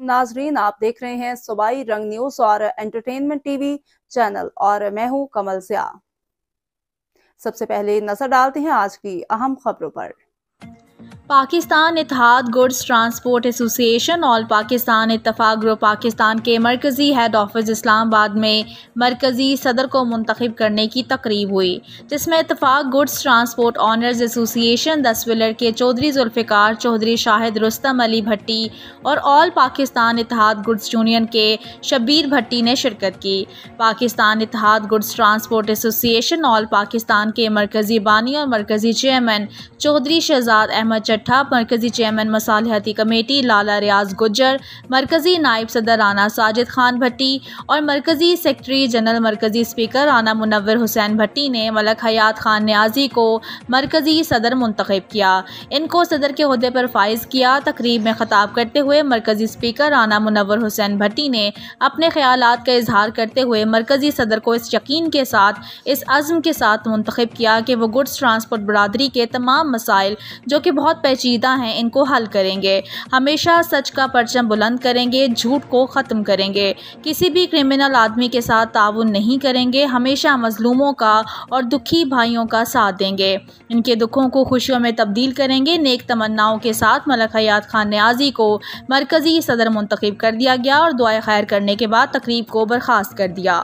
नाजरीन, आप देख रहे हैं सूबाई रंग न्यूज और एंटरटेनमेंट टीवी चैनल और मैं हूं कमल सिया। सबसे पहले नजर डालते हैं आज की अहम खबरों पर। Pakistan Ittehad goods transport association all Pakistan Ittefaq group Pakistan के मरकज़ी हेड ऑफिस इस्लामाबाद में मरकज़ी सदर को मुंतखब करने की तकरीब हुई, जिसमें Ittefaq goods transport owners association 10 wheeler के चौधरी जुल्फ़िकार चौधरी शाहिद रुस्तम अली भट्टी और all Pakistan Ittehad goods union के शब्बीर भट्टी ने शिरकत की। Pakistan Ittehad goods transport association all Pakistan के मरकज़ी बानी और मरकज़ी चेयरमैन चौधरी शहजाद अहमद मरकजी चेयरमैन मसालहती कमेटी लाला रियाज गुज्जर, मरकजी नायब सदर राना साजिद खान भट्टी और मरकजी सेक्रेटरी जनरल मरकजी स्पीकर राना मुनव्वर हुसैन भट्टी ने मलक हयात खान न्याजी को मरकजी सदर मुंतखब किया। इनको सदर के ओहदे पर फाइज किया। तकरीब में खिताब करते हुए मरकजी स्पीकर राना मुनव्वर हुसैन भट्टी ने अपने ख्यालात का इजहार करते हुए मरकजी सदर को इस यकीन के साथ, इस अज़्म के साथ मुंतखब किया कि वो गुड्स ट्रांसपोर्ट बरादरी के तमाम मसाइल जो कि बहुत पेचीदा हैं, इनको हल करेंगे। हमेशा सच का परचम बुलंद करेंगे, झूठ को ख़त्म करेंगे, किसी भी क्रिमिनल आदमी के साथ ताउन नहीं करेंगे, हमेशा मजलूमों का और दुखी भाइयों का साथ देंगे, इनके दुखों को खुशियों में तब्दील करेंगे। नेक तमन्नाओं के साथ मलक हयात खान न्याजी को मरकज़ी सदर मुंतखब कर दिया गया और दुआए खैर करने के बाद तकरीब को बर्खास्त कर दिया।